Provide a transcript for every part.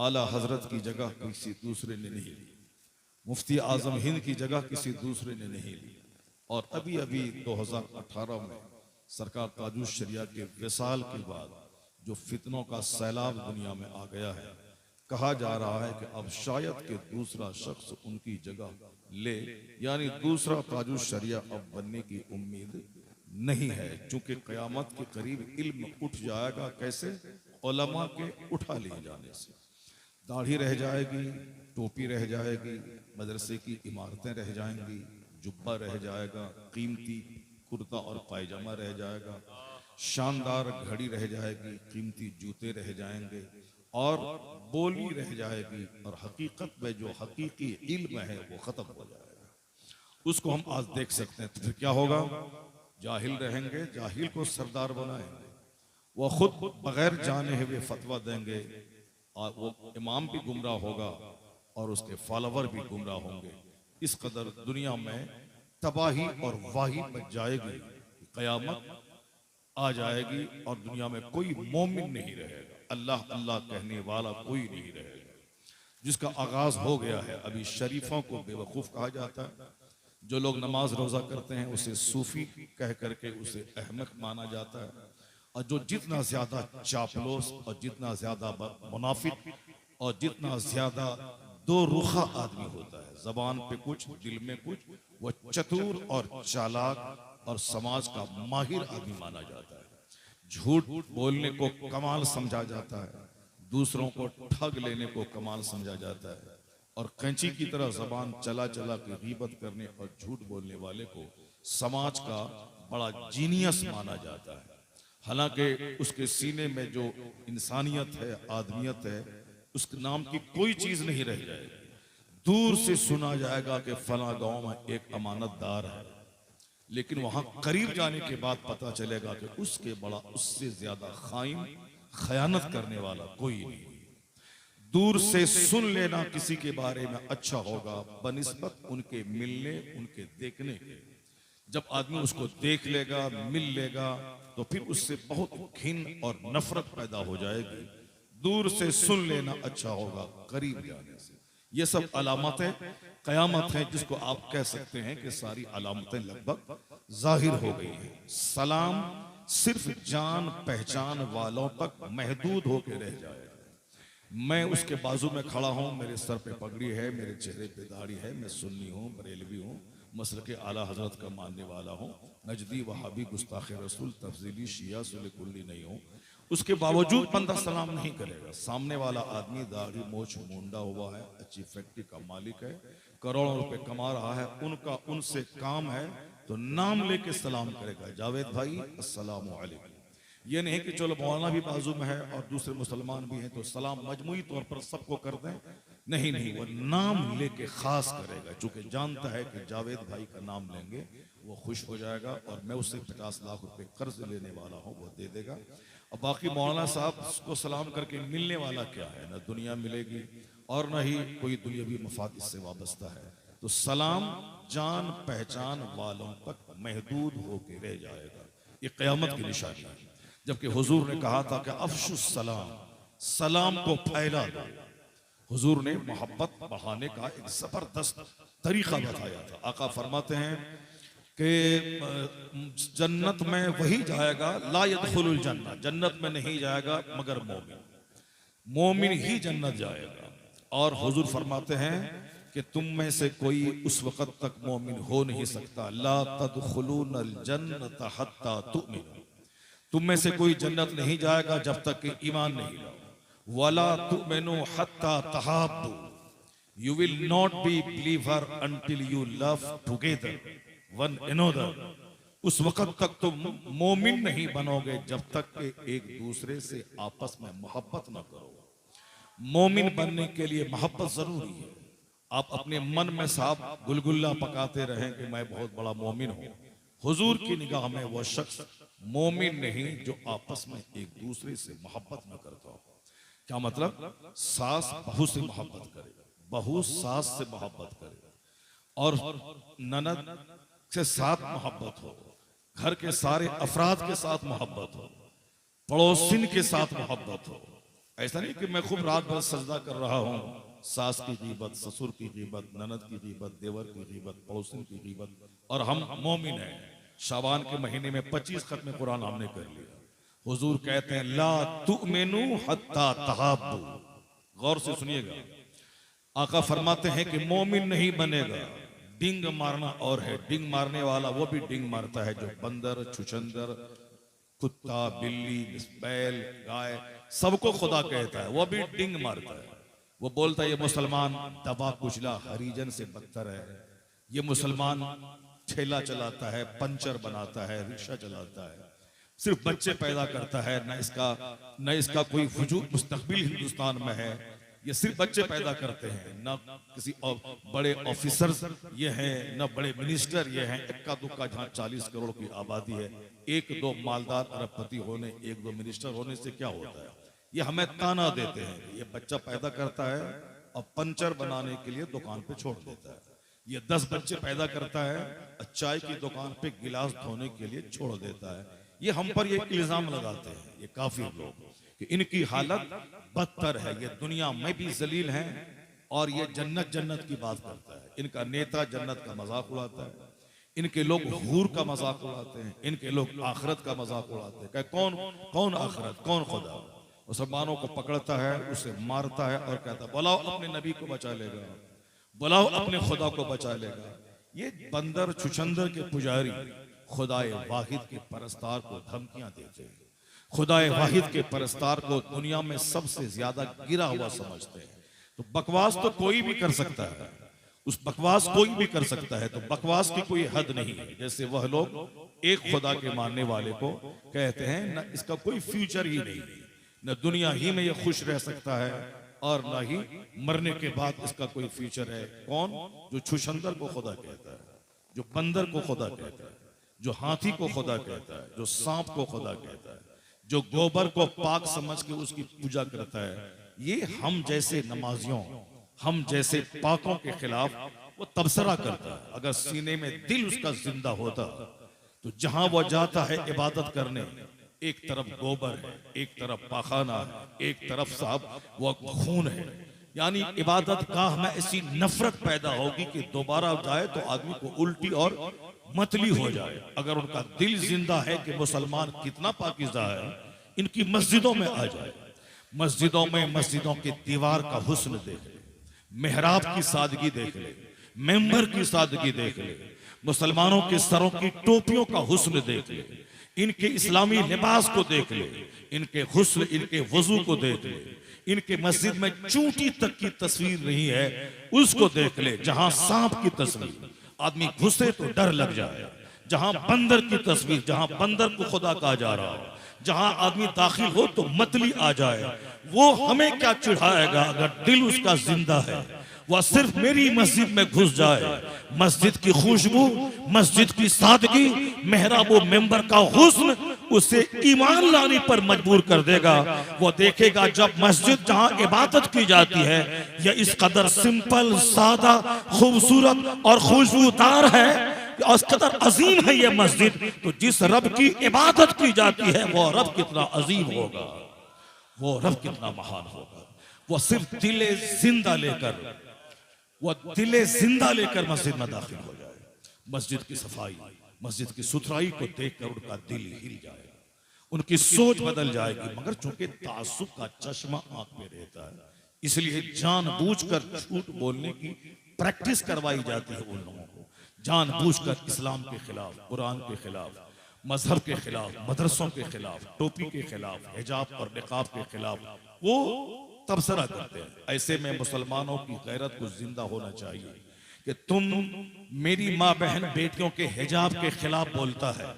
आला हजरत की जगह किसी दूसरे ने नहीं ली, मुफ्ती आजम हिंद की जगह किसी दूसरे ने नहीं ली। और अभी अभी 2018 में सरकार ताजुल शरिया के विसाल के बाद जो फितनों का सैलाब दुनिया में आ गया है, कहा जा रहा है कि अब शायद के दूसरा शख्स उनकी जगह ले, यानी दूसरा ताजुल शरिया अब बनने की उम्मीद नहीं है, चूंकि कयामत के करीब इल्म उठ जाएगा। कैसे? उलमा के उठा लिए जाने से। दाढ़ी रह जाएगी, टोपी रह जाएगी, मदरसे की इमारतें रह जाएंगी, जुब्बा रह जाएगा, कीमती कुर्ता और पायजामा रह जाएगा, शानदार घड़ी रह जाएगी, कीमती जूते रह जाएंगे और बोली रह जाएगी, और हकीकत में जो हकीकी इल्म है वो खत्म हो जाएगा। उसको हम आज देख सकते हैं। तो फिर क्या होगा? जाहिल रहेंगे, जाहिल को सरदार बनाएंगे, वो खुद बगैर जाने हुए फतवा देंगे, और वो इमाम भी गुमराह होगा और उसके फॉलोवर भी गुमराह होंगे। इस कदर दुनिया में तबाही और वाही मच जाएगी, कयामत आ जाएगी और दुनिया में कोई मोमिन नहीं रहेगा, अल्लाह अल्लाह कहने वाला कोई नहीं रहेगा। जिसका आगाज हो गया है। अभी शरीफों को बेवकूफ कहा जाता है, जो लोग नमाज रोजा करते हैं उसे सूफी कह करके उसे अहमक माना जाता है, और जो जितना ज्यादा चापलूस और जितना ज्यादा मुनाफिक और जितना ज्यादा दो रुखा आदमी होता है, जबान पे कुछ दिल में कुछ, वो चतुर और चालाक और समाज का माहिर आदमी माना जाता है। झूठ बोलने को कमाल समझा जाता है, दूसरों को ठग लेने को कमाल समझा जाता है, और कैंची की तरह जबान चला चला के गीबत करने और झूठ बोलने वाले को समाज का बड़ा जीनियस माना जाता है। हालांकि उसके सीने में जो इंसानियत है, आदमियत है, उस नाम की कोई चीज नहीं रह जाएगी। दूर से सुना जाएगा कि फला गांव में एक अमानतदार है, लेकिन वहां करीब जाने के बाद पता चलेगा कि उसके बड़ा उससे ज्यादा खाइन खयानत करने वाला कोई नहीं। दूर से सुन लेना किसी के बारे में अच्छा होगा बनिस्बत उनके मिलने, उनके देखने के। जब आदमी उसको देख लेगा, मिल लेगा, तो फिर उससे बहुत घिन और नफरत पैदा हो जाएगी। दूर से सुन लेना अच्छा होगा करीब जाने से। ये सब अलामतें कयामत हैं, जिसको आप कह सकते हैं कि सारी अलामतें लगभग जाहिर हो गई हैं। सलाम सिर्फ जान पहचान वालों तक महदूद होकर रह जाएगा। मैं उसके बाजू में खड़ा हूं, मेरे सर पे पगड़ी है, मेरे चेहरे पे दाढ़ी है, मैं सुन्नी हूं, बरेलवी हूं, मसलके आला हजरत का मानने वाला हूं, नजदी वहाबी गुस्ताखे रसूल तफजीली शिया सुले कुल्ली नहीं हूं, उसके बावजूद बंदा सलाम नहीं करेगा। सामने वाला आदमी दाढ़ी मोछ मुंडा हुआ है, अच्छी फैक्ट्री का मालिक है, करोड़ों रुपए कमा रहा है, उनका उनसे काम है तो नाम लेके सलाम करेगा, जावेद भाई अस्सलाम वालेकुम। ये नहीं कि चलो मौलाना भी बाजू में है और दूसरे मुसलमान भी हैं तो सलाम मजमुई तौर पर सबको कर दें, नहीं नहीं, वो नाम लेके खास करेगा, चूंकि जानता है कि जावेद भाई का नाम लेंगे वो खुश हो जाएगा और मैं उससे 50 लाख रुपए कर्ज लेने वाला हूँ, वो दे देगा। और बाकी मौलाना साहब को सलाम करके मिलने वाला क्या है? ना दुनिया मिलेगी और न ही कोई दुनियावी मफाद इससे वाबस्ता है। तो सलाम जान पहचान वालों तक महदूद होके रह जाएगा, ये क़यामत की निशानी है। जबकि हुजूर ने कहा था कि अफशुस सलाम, सलाम को फैला दो। हुजूर ने मोहब्बत बढ़ाने का एक जबरदस्त तरीका बताया था। आका फरमाते हैं कि जन्नत में वही जाएगा, ला यदखुलुल जन्नह, जन्नत में नहीं जाएगा मगर मोमिन, मोमिन ही जन्नत जाएगा। और हुजूर फरमाते हैं कि तुम में से कोई उस वक़्त तक मोमिन हो नहीं सकता, ला तदखुलूनल जन्नत हत्ता तुमिनू, तुम में से कोई जन्नत नहीं जाएगा जब तक कि ईमान नहीं लाओ। वला तुमिनू हत्ता तहाब्बू, you will not be believer until you love together one another, उस वक़्त तक तुम मोमिन नहीं बनोगे जब तक कि एक दूसरे से आपस में मोहब्बत न करो। मोमिन बनने के लिए मोहब्बत जरूरी है। आप अपने मन में साहब गुलगुल्ला पकाते रहें कि मैं बहुत बड़ा मोमिन हूं, हुजूर की निगाह में वह शख्स मोमिन नहीं जो आपस में एक दूसरे से मोहब्बत न करता हो। क्या मतलब? सास बहू से मोहब्बत करे, बहू सास से मोहब्बत करे, और ननद से साथ मोहब्बत हो, घर के सारे अफराद के साथ मोहब्बत हो, पड़ोसिन के साथ मोहब्बत हो। ऐसा नहीं कि मैं खूब रात भर सजदा कर रहा हूँ, सास की गीबत, ससुर की गीबत, ननद की गीबत, देवर की गीबत, पड़ोसिन की गीबत, और हम मोमिन हैं। शाबान के महीने में 25 खत्म कुरान हमने कर लिया। हुजूर कहते हैं ला तुमिनु हत्ता तहाब्बु। गौर से सुनिएगा, आका फरमाते हैं कि मोमिन नहीं बनेगा। डिंग मारना और है, डिंग मारने वाला वो भी डिंग मारता है जो बंदर, छुछंदर, कुत्ता, बिल्ली, बैल, गाय सबको खुदा कहता है, वो भी डिंग मारता है। वो बोलता है ये मुसलमान दबा कुचला हरिजन से बदतर है, ये मुसलमान ठेला चलाता है, पंचर बनाता है, रिक्शा चलाता है, सिर्फ बच्चे पैदा करता है, न इसका कोई वजूद मुस्तकबिल हिंदुस्तान में है। ये सिर्फ बच्चे पैदा करते हैं, न किसी बड़े ऑफिसर्स ये हैं, न बड़े मिनिस्टर ये हैं। इक्का दुक्का जहाँ 40 करोड़ की आबादी है, एक दो मालदार अरबपति होने, एक दो मिनिस्टर होने से क्या होता है? ये हमें ताना देते हैं, ये बच्चा पैदा करता है और पंचर बनाने के लिए दुकान पे छोड़ देता है। ये 10 बच्चे पैदा करता है, चाय की दुकान पे गिलास धोने के लिए छोड़ देता है। ये हम पर ये इल्जाम लगाते हैं ये काफिर लोग कि इनकी हालत बदतर है, ये दुनिया में भी जलील हैं और ये जन्नत जन्नत की बात करता है। इनका नेता जन्नत का मजाक उड़ाता है, इनके लोग हूर का मजाक उड़ाते हैं, इनके लोग आखिरत का मजाक उड़ाते हैं। कौन कौन आखिरत, कौन खुदा? मुसलमानों को पकड़ता है, उसे मारता है और कहता है बुलाओ अपने नबी को बचा लेगा, बुलाओ अपने खुदा को बचा लेगा। ये बंदर छुछंदर के पुजारी खुदाए वाहिद के परस्तार को धमकियां देते हैं, खुदाए वाहिद के परस्तार को दुनिया में सबसे ज्यादा गिरा हुआ समझते हैं। तो बकवास तो कोई भी कर सकता है, उस बकवास कोई भी कर सकता है, तो बकवास की कोई हद नहीं है। जैसे वह लोग एक खुदा के मानने वाले को कहते हैं न इसका कोई फ्यूचर ही नहीं, न दुनिया ही में ये खुश रह सकता है और न ही मरने के बाद इसका कोई फ्यूचर है। कौन? जो छुछंदर को खुदा कहता है, जो बंदर को खुदा कहता है, जो हाथी को खुदा कहता है, जो सांप को खुदा कहता है, जो गोबर को पाक समझ के उसकी पूजा करता है। ये हम जैसे नमाजियों, हम जैसे पाकों के खिलाफ वो तबसरा करता है। अगर सीने में दिल उसका जिंदा होता तो जहां वो जाता है इबादत करने, एक तरफ गोबर है, एक तरफ पाखाना है, एक तरफ साहब वो खून है, यानी इबादत गाह में ऐसी नफरत पैदा होगी कि दोबारा जाए तो आदमी को उल्टी और मतली हो जाए। अगर उनका दिल जिंदा है कि मुसलमान कितना पाकीज़ा है, इनकी मस्जिदों में आ जाए, मस्जिदों में मस्जिदों की दीवार का हुस्न देख ले, मेहराब की सादगी देख ले, मेंबर की सादगी देख ले, मुसलमानों के सरों की टोपियों का हुस्न देख ले, इनके इस्लामी लिबास को देख ले, इनके हुस्न, इनके वजू को देख ले, इनके मस्जिद में चूंटी तक की तस्वीर नहीं है उसको देख ले। जहां सांप की तस्वीर आदमी घुसे तो डर लग जाए, जहां बंदर की तस्वीर, जहां बंदर को खुदा कहा जा रहा हो, जहां आदमी दाखिल हो तो मतली आ जाए, वो हमें क्या चिढ़ाएगा अगर दिल उसका जिंदा है। वह सिर्फ मेरी मस्जिद में घुस जाए, मस्जिद की खुशबू, मस्जिद की सादगी, मेहराब व मेंबर का हुस्न उसे ईमान लाने पर मजबूर कर देगा। वो देखेगा जब मस्जिद जहां इबादत की जाती है यह इस कदर सिंपल, सादा, खूबसूरत और खुशबूदार है, इस कदर अजीम है ये मस्जिद, तो जिस रब की इबादत की जाती है वो रब कितना अजीम होगा, वो रब कितना महान होगा। वो सिर्फ दिले जिंदा लेकर, वो दिले जिंदा लेकर मस्जिद में दाखिल हो जाए, मस्जिद की सफाई, मस्जिद की सुथराई को देखकर उनका दिल हिल जाएगा, उनकी सोच बदल जाएगी। मगर चूंकि तासुब का चश्मा आंख में रहता है, इसलिए जानबूझकर झूठ बोलने की प्रैक्टिस करवाई जाती है उन लोगों को, जानबूझकर इस्लाम के खिलाफ, कुरान के खिलाफ, मजहब के खिलाफ, मदरसों के खिलाफ, टोपी के खिलाफ, हिजाब और निकाब के खिलाफ वो तबसरा करते हैं। ऐसे में मुसलमानों की गैरत को जिंदा होना चाहिए कि तुम मेरी माँ बहन बेटियों के हिजाब के खिलाफ बोलता है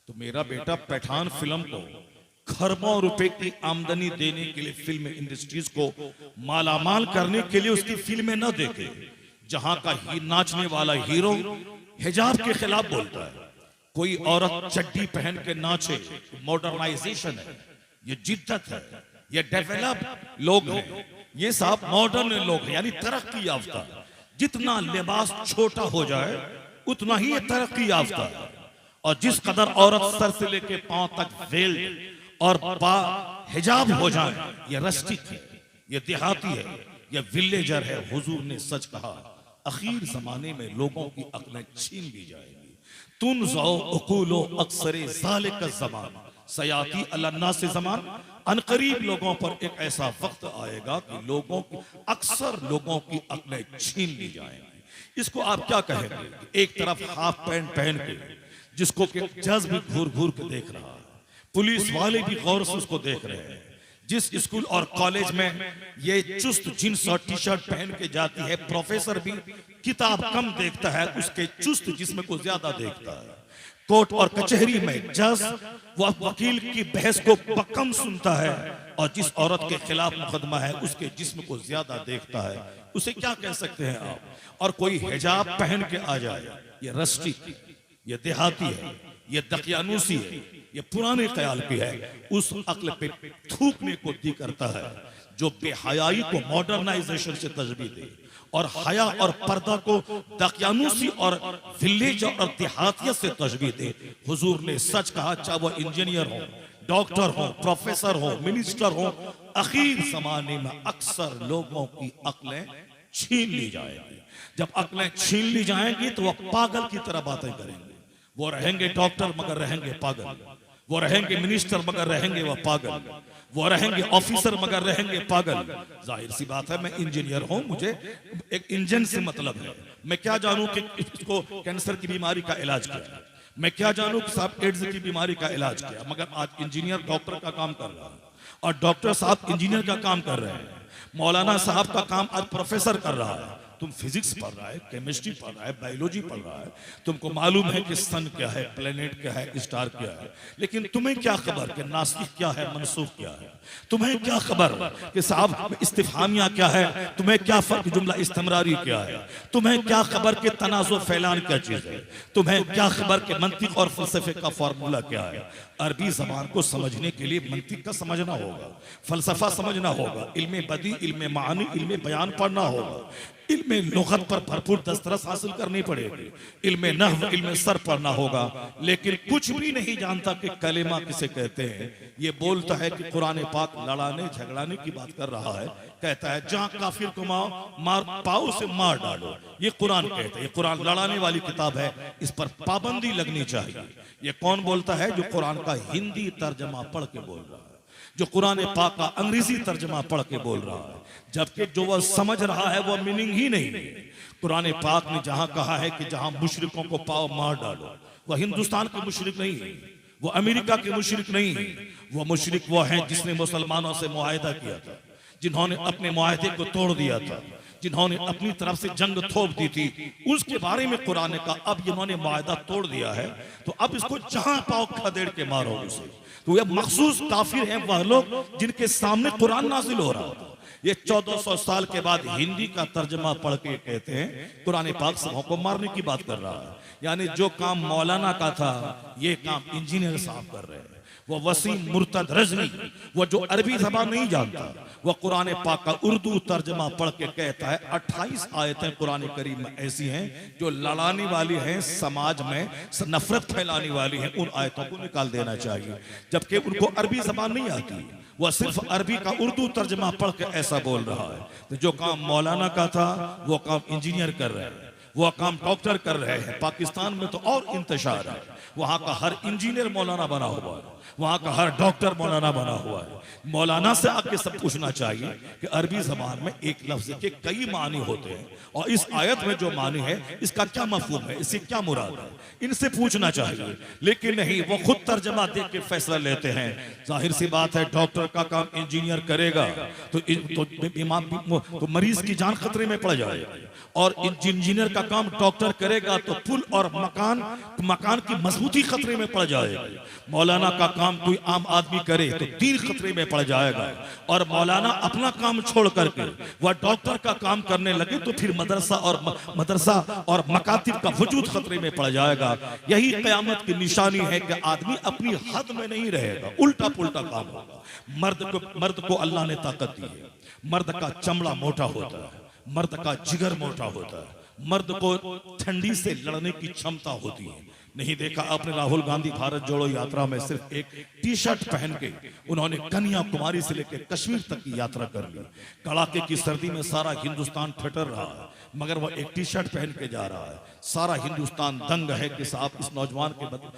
तो मेरा बेटा पठान फिल्म को खरबों रुपए की आमदनी देने के लिए, फिल्म इंडस्ट्रीज को मालामाल करने के लिए उसकी फिल्में न देखे, जहां का नाचने वाला हीरो हिजाब के खिलाफ बोलता है, कोई औरत चड्डी पहन के नाचे, मॉडर्नाइजेशन है, ये जिद्दत है, ये डेवलप लोग हैं, ये साहब मॉडर्न लोग हैं, यानी तरक्की याफ्ता। जितना लिबास छोटा हो जाए उतना ही ये तरक्की याफ्ता है। और जिस कदर औरत सर से लेके पांव तक वेल्ड और हिजाब हो जाए, ये रस्टिक है, ये देहाती है, ये विलेजर है। हुजूर ने सच कहा, अखीर जमाने में लोगों की अक्लें छीन ली जाएंगी। तुन जाओ उकूलो अक्सरे ज़ालिका ज़मान सयाती अल्लाह से ज़मान, अनकरीब लोगों पर एक ऐसा वक्त आएगा कि लोगों की अक्सर लोगों की अक्लें छीन ली जाएंगी। इसको आप क्या कहेंगे? एक तरफ हाफ पैंट पहन के जिसको कि जज भी घूर घूर के देख रहा है, पुलिस वाले भी गौर से उसको देख रहे हैं, जिस स्कूल और कॉलेज में ये चुस्त जींस और टी शर्ट पहन के जाती है, प्रोफेसर भी किताब कम देखता है, उसके चुस्त जिस्म को ज्यादा देखता है। कोर्ट और कचहरी में जज वह वकील की बहस को बकम सुनता है और जिस औरत के खिलाफ मुकदमा है उसके जिस्म को ज्यादा देखता है। उसे क्या कह सकते हैं आप? और कोई हिजाब पहन के आ जाए, ये रस्टी, ये देहाती है, ये दकियानूसी है, ये पुराने ख्याल की है, उस अक्ल पे थूकने को दी करता है जो बेहयाई को मॉडर्नाइजेशन से तजबीह दे और हया और पर्दा को दकियानूसी और विलेज और देहातियत से तजबीह दे। हुजूर ने सच कहा, चाहे वो इंजीनियर हो, डॉक्टर हो, प्रोफेसर हो, मिनिस्टर हो, अखीर जमाने में अक्सर लोगों की अक्लें छीन ली जाएंगी। जब अक्लें छीन ली जाएंगी तो वह पागल की तरह बातें करेंगे। वो रहेंगे डॉक्टर मगर रहेंगे पागल, वो रहेंगे मिनिस्टर मगर रहेंगे वह पागल, वो रहेंगे ऑफिसर मगर रहेंगे पागल। जाहिर सी बात है, मैं इंजीनियर हूं, मुझे एक इंजन से मतलब है। मैं क्या जानूं कि इसको कैंसर की बीमारी का इलाज किया, मैं क्या जानूं कि साहब एड्स की बीमारी का इलाज किया, मगर आज इंजीनियर डॉक्टर का काम कर रहा है और डॉक्टर साहब इंजीनियर का काम कर रहे हैं। मौलाना साहब का काम आज प्रोफेसर कर रहा है। तुम फिजिक्स पढ़ रहा है, केमिस्ट्री पढ़ रहा है, बायोलॉजी पढ़ रहा है, तुमको मालूम है कि सन क्या है, प्लेनेट क्या है, स्टार क्या है, लेकिन तुम्हें क्या खबर कि नासिक क्या है, मनसूख क्या है? तुम्हें क्या खबर कि साहब इस्तिफामिया क्या है? तुम्हें क्या फर्क जुमला इस्तिमरारी क्या है? तुम्हें क्या खबर कि तनाज़ुर फैलान क्या चीज है? तुम्हें क्या खबर कि मंतिक और फलसफे का फॉर्मूला क्या है? अरबी जबान को समझने के लिए मंतिक का समझना होगा, फलसफा समझना होगा, इल्मे बदी, इल्मे मानी, इल्मे बयान पढ़ना होगा, इल्मे लुगत पर भरपूर दस्तरस हासिल करनी पड़ेगी, इल्मे नहव, इल्मे सर पढ़ना होगा। लेकिन कुछ भी नहीं जानता कि कलेमा किसे कहते हैं। ये बोलता है कि कुरान पाक लड़ाने झगड़ाने की बात कर रहा है, कहता है जहां काफिर को मार पाओ से मार डालो, ये कुरान कहते हैं। ये कुरान लड़ाने वाली किताब है, इस पर पाबंदी लगनी चाहिए। ये कौन बोलता है? जो कुरान का हिंदी तर्जमा पढ़ के बोल रहा है, जो कुरान पाक का अंग्रेजी तर्जमा पढ़ के बोल रहा है, जबकि जो वह समझ रहा है वह मीनिंग ही नहीं है। कुरान पाक ने जहां कहा है कि जहां मुशरिकों को पाओ मार डालो, वह हिंदुस्तान के मुशरिक नहीं है, वो अमेरिका के मुशरिक नहीं है। वो मुशरिक वो हैं जिसने मुसलमानों से मुआहिदा किया था, जिन्होंने अपने मुआहिदे को तोड़ दिया था, जिन्होंने अपनी तरफ से जंग थोप दी थी, उसके बारे में कुरान का अब इन्होंने मुआहिदा तोड़ दिया है, तो अब इसको जहां पाओ खदेड़ के मारो उसे। तो ये मखसूस काफिर हैं वह लोग जिनके सामने कुरान नाजिल हो रहा था। ये 1400 साल के बाद हिंदी का तर्जमा पढ़ के कहते हैं कुरान पाक सबों को मारने की बात कर रहा है। यानी जो काम मौलाना का था, ये काम इंजीनियर साहब कर रहे हैं। वो वसीम मुर्तद रजनी, वो जो अरबी ज़बान नहीं जानता, वह कुरान पाक का उर्दू तर्जमा पढ़ के कहता है 28 आयतें कुरान करीम में ऐसी हैं जो लड़ाने वाली हैं, समाज में नफरत फैलाने वाली हैं, उन आयतों को निकाल देना चाहिए। जबकि उनको अरबी ज़बान नहीं आती, वह सिर्फ अरबी का उर्दू तर्जमा पढ़ के ऐसा बोल रहा है। तो जो काम मौलाना का था वो काम इंजीनियर कर रहे हैं, वो काम डॉक्टर कर रहे हैं। पाकिस्तान में तो और इंतशार है, वहां का हर इंजीनियर मौलाना बना हुआ है, वहां का हर डॉक्टर मौलाना बना हुआ है। मौलाना से आके सब पूछना चाहिए कि अरबी जबान में एक लफ्ज के कई मानी होते हैं और इस आयत में जो मानी है इसका क्या मफहूम है, इससे क्या मुराद है, इनसे पूछना चाहिए। लेकिन नहीं, वो खुद तर्जमा देख के फैसला लेते हैं। जाहिर सी बात है, डॉक्टर का काम इंजीनियर करेगा तो मरीज की जान खतरे में पड़ जाएगी, और इंजीनियर का काम डॉक्टर करेगा तो पुल और मकान की मजबूती खतरे में पड़ जाएगी। मौलाना का काम कोई आम आदमी करे तो दीन खतरे में पड़ जाएगा, और मौलाना अपना काम छोड़ करके वह डॉक्टर का काम करने लगे तो फिर मदरसा और मकातिब का वजूद खतरे में पड़ जाएगा। यही क़यामत की निशानी है कि आदमी अपनी हद में नहीं रहेगा, उल्टा पुल्टा काम होगा। मर्द को अल्लाह ने ताकत दी है, मर्द का चमड़ा मोटा होता है, मर्द का जिगर मोटा होता है, मर्द को ठंडी से लड़ने की क्षमता होती है, नहीं देखा आपने राहुल गांधी भारत जोड़ो यात्रा में सिर्फ एक टी शर्ट पहन के उन्होंने कन्याकुमारी से लेकर कश्मीर तक की यात्रा कर ली। कड़ाके की सर्दी में सारा हिंदुस्तान ठिठुर रहा है, मगर वह एक टी शर्ट पहन के जा रहा है। सारा हिंदुस्तान दंग है कि साहब इस नौजवान के बदन,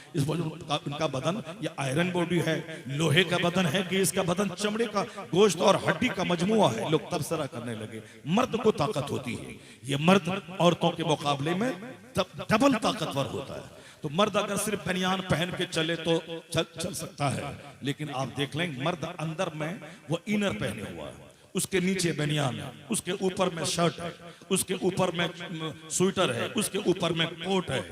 इनका बदन ये आयरन बॉडी है, लोहे का बदन है कि इसका बदन चमड़े का गोश्त और हड्डी का मजमुआ है। लोग तबसरा करने लगे। मर्द को ताकत होती है, ये मर्द औरतों के मुकाबले में डबल ताकतवर होता है। तो मर्द अगर सिर्फ बनियान पहन के चले तो चल सकता है, लेकिन आप देख लें मर्द अंदर में वो इनर पहने हुआ है, उसके नीचे बनियान है, उसके ऊपर में शर्ट है, उसके ऊपर में स्वेटर है, उसके ऊपर में कोट है,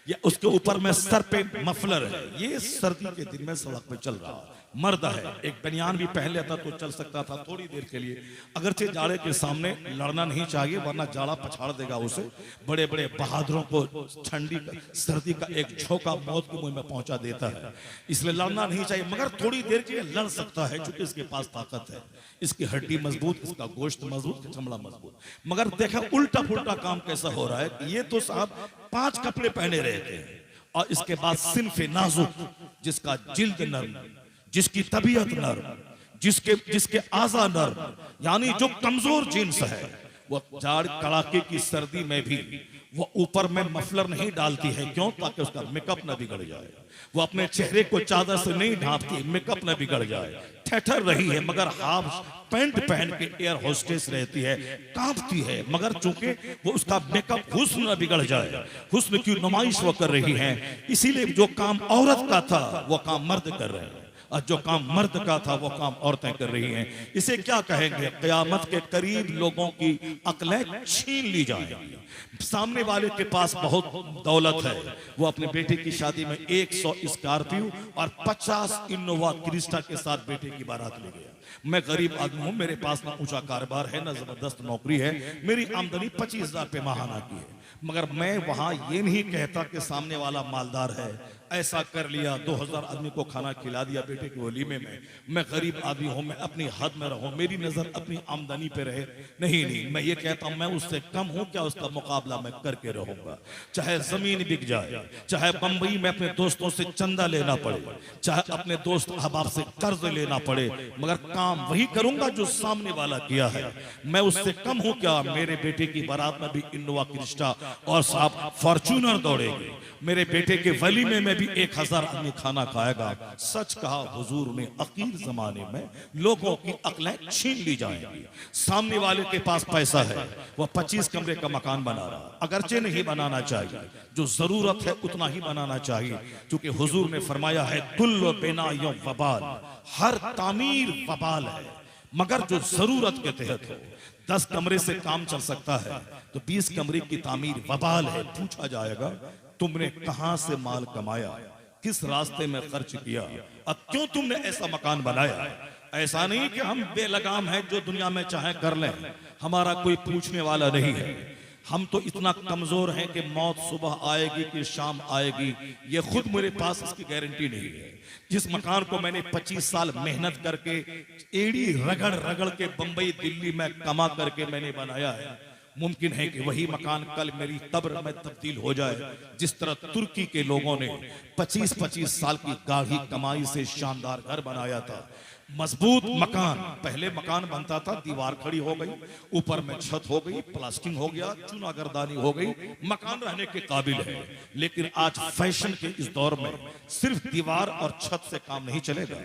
या उसके ऊपर में सर पे मफलर है। ये सर्दी के दिन में सड़क पे चल रहा है। मर्द है, एक बनियान भी पहन लेता तो चल सकता था थोड़ी देर के लिए। अगरचे जाड़े के सामने लड़ना नहीं चाहिए, वरना जाड़ा पछाड़ देगा उसे। बड़े बड़े बहादुरों को ठंडी सर्दी का एक झोंका मौत के मुंह में पहुंचा देता है, इसलिए लड़ना नहीं चाहिए। मगर थोड़ी देर के लिए लड़ सकता है क्योंकि इसके पास ताकत है, इसकी हड्डी मजबूत, इसका गोश्त मजबूत, चमड़ा मजबूत। मगर देखा उल्टा पुल्टा काम कैसा हो रहा है। ये तो साहब 5 कपड़े पहने रहे थे और इसके बाद सिन्फे नाजुक, जिसका जिल्द नर्म, जिसकी तबीयत नर्म, जिसके आजा नर्म, यानी जो कमजोर जिन्स है, वो जाड़ कड़ाके की सर्दी में भी वो ऊपर में मफलर नहीं डालती है। क्यों? ताकि उसका मेकअप न बिगड़ जाए। वो अपने चेहरे को चादर से नहीं ढांपती, मेकअप न बिगड़ जाए। ठहर रही है मगर हाफ पैंट पहन के एयर होस्टेस रहती है, कांपती है, मगर चूंकि वो उसका मेकअप हुस्न न बिगड़ जाए, हुस्न की नुमाइश वो कर रही है। इसीलिए जो काम औरत का था वो काम मर्द कर रहे हैं, और जो काम मर्द का था वो काम औरतें कर रही हैं। इसे क्या कहेंगे? क़यामत के करीब लोगों की अक्लें छीन ली जाएंगी। सामने वाले के पास बहुत दौलत है, वो अपने बेटे की शादी में 100 स्कॉर्पियो और 50 इनोवा क्रिस्टा के साथ बेटे की बारात ले गया। मैं गरीब आदमी हूं, मेरे पास ना ऊंचा कारोबार है, ना जबरदस्त नौकरी है, मेरी आमदनी 25,000 रुपये माहाना की है। मगर मैं वहां ये नहीं कहता कि सामने वाला मालदार है, ऐसा कर लिया, 2000 आदमी को खाना खिला दिया बेटे के वलीमे में। मैं गरीब आदमी हूं, मैं अपनी हद में रहूं, मेरी नजर अपनी आमदनी पे रहे। नहीं, मैं ये कहता हूं मैं उससे कम हूं क्या, उसका मुकाबला मैं करके रहूंगा। चाहे जमीन बिक जाए, चाहे बंबई में अपने दोस्तों से चंदा लेना पड़े, चाहे अपने दोस्त अहबाब से कर्ज लेना पड़े, मगर काम वही करूंगा जो सामने वाला किया है। मैं उससे कम हूं क्या? मेरे बेटे की बारात में भी इनोवा क्रिस्टा और साहब फॉर्च्यूनर दौड़ेंगे। मेरे बेटे के वलीमे में भी 1000 आदमी खाना खाएगा। सच कहा हुजूर ने, अकीर जमाने में लोगों की अक्लें छीन ली जाएंगी। सामने वाले के पास पैसा है, वह 25 कमरे का मकान बना रहा, अगरचे नहीं बनाना चाहिए, जो जरूरत है उतना ही बनाना चाहिए, क्योंकि हुजूर ने फरमाया है कुल्लु बिनायों वबाल, हर तामीर वबाल है, मगर जो जरूरत के तहत हो। 10 कमरे से काम चल सकता है तो 20 कमरे की तामीर वबाल है। पूछा जाएगा तुमने कहां से माल कमाया, किस रास्ते में खर्च किया, अब क्यों तुमने ऐसा मकान बनाया। ऐसा नहीं कि हम बेलगाम हैं जो दुनिया में चाहे कर लें, हमारा कोई पूछने वाला नहीं है। हम तो इतना कमजोर हैं कि मौत सुबह आएगी कि शाम आएगी, ये खुद मेरे पास इसकी गारंटी नहीं है। जिस मकान को मैंने 25 साल मेहनत करके एड़ी रगड़ रगड़ के बंबई दिल्ली में कमा करके मैंने बनाया है, मुमकिन है कि वही मकान कल मेरी कब्र में तब्दील हो जाए। जिस तरह तुर्की के लोगों ने 25-25 साल की गाढ़ी कमाई से शानदार घर बनाया था, मजबूत मकान। पहले मकान बनता था, दीवार खड़ी हो गई, ऊपर में छत हो गई, प्लास्टिंग हो गया, चूनागरदानी हो गई, मकान रहने के काबिल है। लेकिन आज फैशन के इस दौर में सिर्फ दीवार और छत से काम नहीं चलेगा,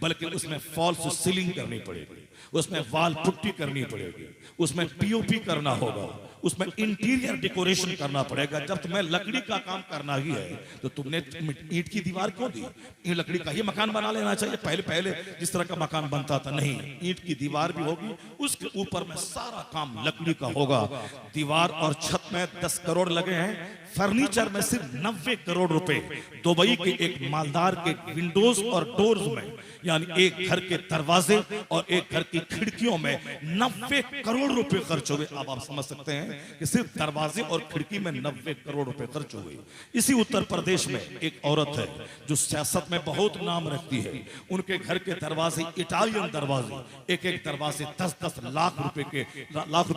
बल्कि उसमें फॉल्स सीलिंग करनी पड़ेगी, उसमें वाल पुट्टी करनी पड़ेगी, उसमें पीओपी करना होगा, उसमें इंटीरियर डेकोरेशन करना पड़ेगा। जब तुम्हें लकड़ी का काम करना ही है तो तुमने ईंट की दीवार क्यों दी? ये लकड़ी का ही मकान बना लेना चाहिए। पहले जिस तरह का मकान बनता था, नहीं, ईंट की दीवार भी होगी, उसके ऊपर में सारा काम लकड़ी का होगा। दीवार और छत में 10 करोड़ लगे हैं, फर्नीचर में सिर्फ 90 करोड़ रुपए। दुबई के एक मालदार के विंडोज और डोर्स में यानी एक घर के दरवाजे और एक घर की खिड़कियों में 90 करोड़ रुपए खर्च हुए। अब आप समझ सकते हैं कि सिर्फ दरवाजे और खिड़की में 90 करोड़ रुपए खर्च हुए। इसी उत्तर प्रदेश में एक औरत है जो सियासत में बहुत नाम रखती है। उनके घर के दरवाजे इटालियन दरवाजे, एक एक दरवाजे 10-10 लाख रुपए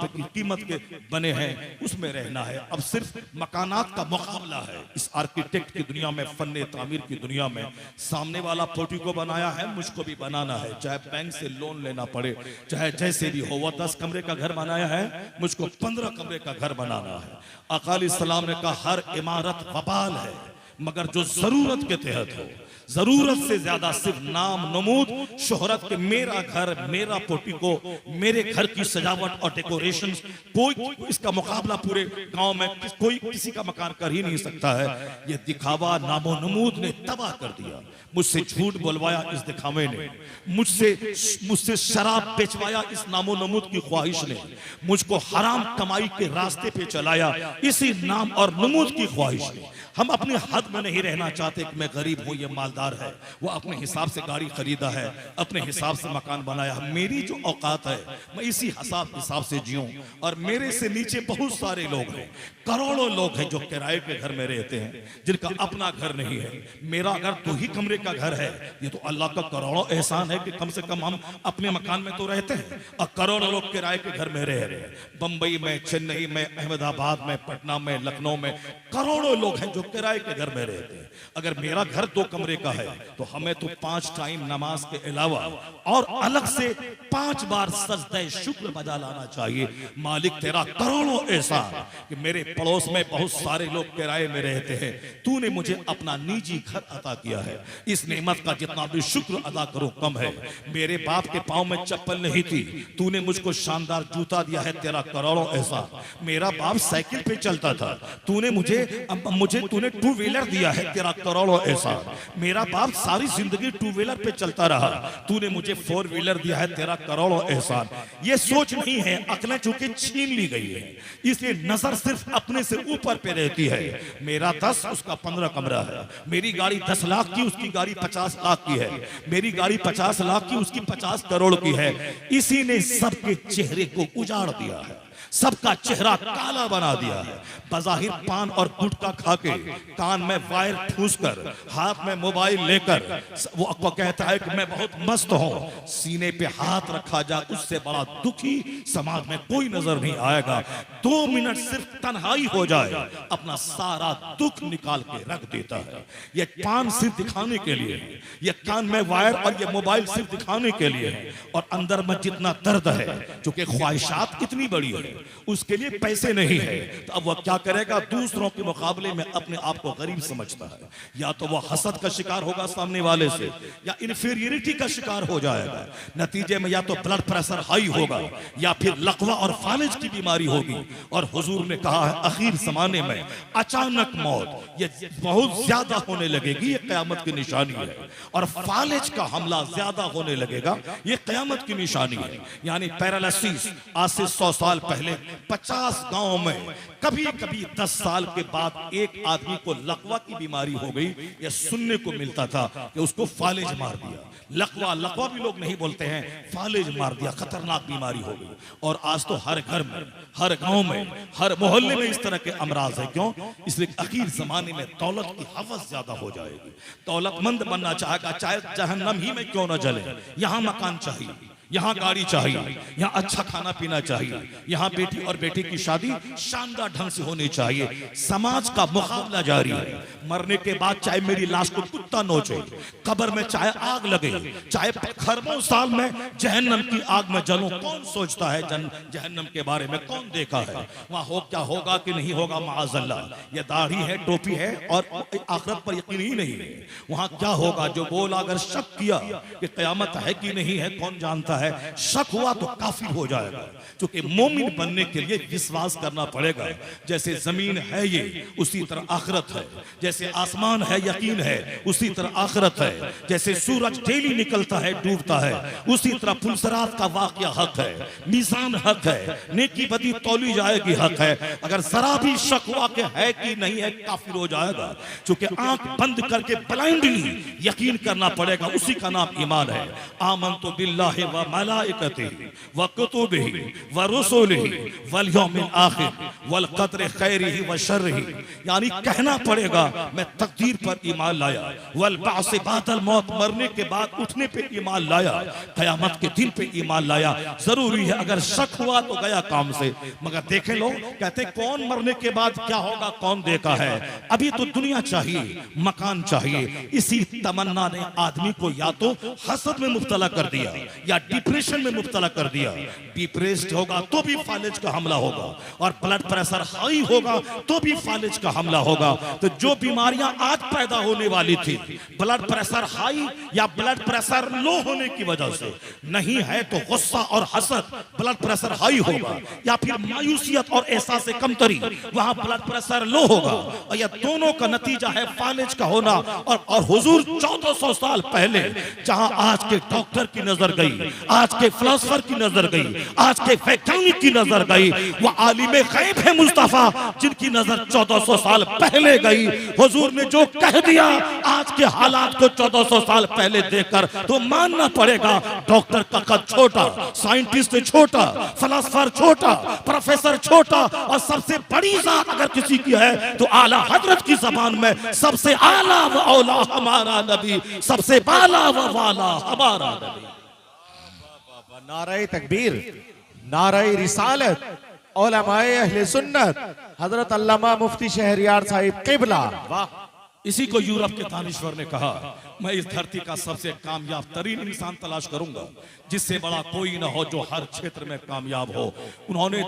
की कीमत के बने हैं। उसमें रहना है। अब सिर्फ मकानात का मुकाबला है इस आर्किटेक्ट की दुनिया में, फन्ने तामीर की दुनिया में। सामने वाला पोर्टिको बनाया है, मुझको भी बनाना है, चाहे बैंक से लोन लेना पड़े, चाहे जैसे भी हो। वह 10 कमरे का घर बनाया है, मुझको 15 कमरे का घर बनाना है। आका अलैहिस्सलाम ने कहा हर इमारत वबाल है, मगर जो जरूरत के तहत हो, जरूरत से ज्यादा सिर्फ नाम नमूद शोहरत के मेरा घर, मेरा पोर्टिको, मेरे घर की सजावट और डेकोरेशन, कोई इसका मुकाबला पूरे गांव में कोई किसी का मकान कर ही नहीं सकता है। ये दिखावा नामो नमूद ने तबाह कर दिया। मुझसे झूठ बोलवाया इस दिखावे ने, मुझसे शराब बेचवाया इस नामो नमूद की ख्वाहिश ने, मुझको हराम कमाई के रास्ते पे चलाया इसी नाम और नमूद की ख्वाहिश ने। हम अपने हद में नहीं रहना चाहते कि मैं गरीब हूं, ये मालदार है, वो अपने हिसाब से गाड़ी खरीदा है, अपने हिसाब से मकान बनाया। मेरी जो औकात है मैं इसी हिसाब से जीऊं। और मेरे से नीचे बहुत सारे लोग हैं, करोड़ों लोग हैं जो किराए के घर में रहते हैं, जिनका अपना घर नहीं है। मेरा अगर 2 ही कमरे का घर है, ये तो अल्लाह का करोड़ों एहसान है कि कम से कम हम अपने मकान में तो रहते हैं। और करोड़ों लोग किराए के घर में रह रहे हैं। बंबई में, चेन्नई में, अहमदाबाद में, पटना में, लखनऊ में करोड़ों लोग हैं जो किराए के घर में रहते हैं। अगर मेरा घर 2 कमरे का है तो हमें तो 5 टाइम नमाज के अलावा और अलग से 5 बार सजदे शुक्र बजा लाना चाहिए। मालिक तेरा करोड़ों एहसान कि मेरे पड़ोस में बहुत सारे लोग किराए में रहते हैं, तूने मुझे अपना निजी घर अता किया है। इस नेमत का जितना भी शुक्र अदा करो कम है। मेरे बाप के पांव में चप्पल नहीं थी, तूने मुझको शानदार जूता दिया है, तेरा करोड़ों एहसान। मेरा बाप साइकिल पे चलता था, मुझे तूने 2 व्हीलर दिया है, तेरा करोड़ों एहसान। मेरा बाप सारी जिंदगी 2 व्हीलर पे चलता रहा, तूने मुझे 4 व्हीलर दिया है, तेरा करोड़ों एहसान। ये सोच नहीं है, अक्लें चूंकि छीन ली गई है, इसलिए नजर सिर्फ अपने से ऊपर पे रहती है। मेरा 10, उसका 15 कमरा है। मेरी गाड़ी 10 लाख की, उसकी गाड़ी 50 लाख की है। मेरी गाड़ी 50 लाख की, उसकी 50 करोड़ की है। इसी ने सबके चेहरे को उजाड़ दिया है, सबका चेहरा काला बना दिया है। बज़ाहिर पान और गुटखा खाके, कान में वायर ठूसकर, हाथ में मोबाइल लेकर वो कहता है कि मैं बहुत मस्त हूं। सीने पे हाथ रखा जाए, उससे बड़ा दुखी समाज में कोई नजर नहीं आएगा। 2 मिनट सिर्फ तन्हाई हो जाए, अपना सारा दुख निकाल के रख देता है। ये कान सिर्फ दिखाने के लिए है, ये कान में वायर और ये मोबाइल सिर्फ दिखाने के लिए है। और अंदर में जितना दर्द है, क्योंकि ख्वाहिशात कितनी बड़ी है, उसके लिए पैसे नहीं है, तो अब वह क्या करेगा? दूसरों के मुकाबले में अपने आप को गरीब समझता है। या तो वह हसद का शिकार होगा सामने वाले से, या इंफीरियरिटी का शिकार हो जाएगा। नतीजे में या तो ब्लड प्रेशर हाई होगा, या फिर लकवा और फालिज की बीमारी होगी। और हुजूर ने कहा है आखिर जमाने में अचानक मौत ये बहुत ज्यादा होने लगेगी, ये कयामत की निशानी है। और फालिज का हमला ज्यादा होने लगेगा, ये कयामत की निशानी है। यानी पैरालिसिस आज से 100 साल पहले 50 गांवों में कभी कभी 10 साल के बाद एक आदमी को लकवा की बीमारी हो गई, यह सुनने को मिलता था कि उसको फालिज मार दिया। लकवा भी लोग नहीं बोलते हैं, फालिज मार दिया, खतरनाक बीमारी हो गई। और आज तो हर घर में, हर गांव में, हर मोहल्ले में इस तरह के अमराज है। क्यों? इसलिए आखिर जमाने में दौलत की हवस ज्यादा हो जाएगी। दौलतमंद बनना चाहेगा, चाहे जहन्नम ही में क्यों न जले। यहां मकान चाहिए, यहाँ गाड़ी चाहिए, यहाँ अच्छा खाना पीना चाहिए, यहाँ बेटी और बेटे की शादी शानदार ढंग से होनी चाहिए। समाज का मुकाबला जारी है। मरने के बाद चाहे मेरी लाश को कुत्ता नोचे, कब्र में चाहे आग लगे, चाहे खरबों साल में जहन्नम की आग में जलूं, कौन सोचता है जहन्नम के बारे में? कौन देखा है? वहां हो क्या होगा कि नहीं होगा, माअज़ल्लाह। ये दाढ़ी है, टोपी है और आखिरत पर यकीन ही नहीं है। वहां क्या होगा? जो बोला, अगर शक किया कि क़यामत है कि नहीं है, कौन जानता है? है, शक हुआ तो काफिर हो जाएगा। क्योंकि मोमिन बनने के लिए विश्वास करना पड़ेगा, जैसे जमीन है ये उसी तरह आखिरत है, जैसे आसमान है यकीन है उसी तरह आखिरत है, जैसे सूरज डेली निकलता है डूबता है उसी तरह पुलसरात का वाकया हक है, मीज़ान हक है, नेकी बदी तौली जाएगी हक है। अगर जरा भी शक हुआ कि है कि नहीं है काफिर हो जाएगा। क्योंकि आंख बंद करके ब्लाइंडली यकीन करना पड़ेगा, उसी का नाम ईमान है। आमनतु बिल्लाहि व मलाइकतिही व कुतुबिही व रुसुलिही वल यौमिल आखिर वल क़द्रि खैरिही व शर्रिही, यानी कहना पड़ेगा मैं तकदीर पर ईमान लाया, वल बाअस बादल मौत, मरने के बाद उठने पे ईमान लाया, क़यामत के दिन पे ईमान लाया। जरूरी है, अगर शक हुआ तो गया काम से। मगर देखे लोग कहते कौन मरने के बाद क्या होगा कौन देखा है। अभी तो दुनिया चाहिए, मकान चाहिए। इसी तमन्ना ने आदमी को या तो हसद में मुब्तला कर दिया या डिप्रेशन में मुब्तला कर दिया। डिप्रेस्ड होगा तो भी फालिज का हमला होगा, और ब्लड प्रेशर हाई होगा तो भी फालिज का हमला होगा। तो जो बीमारियां आज पैदा होने वाली थी ब्लड प्रेशर हाई या ब्लड प्रेशर लो होने की वजह से, नहीं है तो गुस्सा और हसद ब्लड प्रेशर हाई होगा, या फिर मायूसियत और एहसास कमतरी वहां ब्लड प्रेशर लो होगा। और यह दोनों का नतीजा है फालिज का होना। और हुजूर 1400 साल पहले जहां आज के डॉक्टर की नजर गई, आज के फिलोसोफर की नजर गई, आज के वैज्ञानिक की नजर गई, वह आलिमे गैब है मुस्तफा जिनकी नजर 1400 साल पहले गई। हुजूर ने जो कह दिया आज के हालात को 1400 साल पहले देखकर तो मानना पड़ेगा। डॉक्टर का कद छोटा, साइंटिस्ट छोटा, फिलोसोफर छोटा, प्रोफेसर छोटा, और सबसे बड़ी जात अगर किसी की है तो आला हजरत की जबान में सबसे आला व औला हमारा नबी, सबसे बाला व वाला हमारा नबी। नारे तकबीर, नारे रिसालत, उलमाए अहले सुन्नत, हजरत अल्लामा मुफ्ती शहरियार साहिब किबला। वाह। इसी को यूरोप के दानिश्वर ने कहा, मैं इस धरती का सबसे कामयाब तरीन इंसान तलाश करूंगा जिससे बड़ा कोई ना हो, जो हर क्षेत्र में कामयाब हो। उन्होंने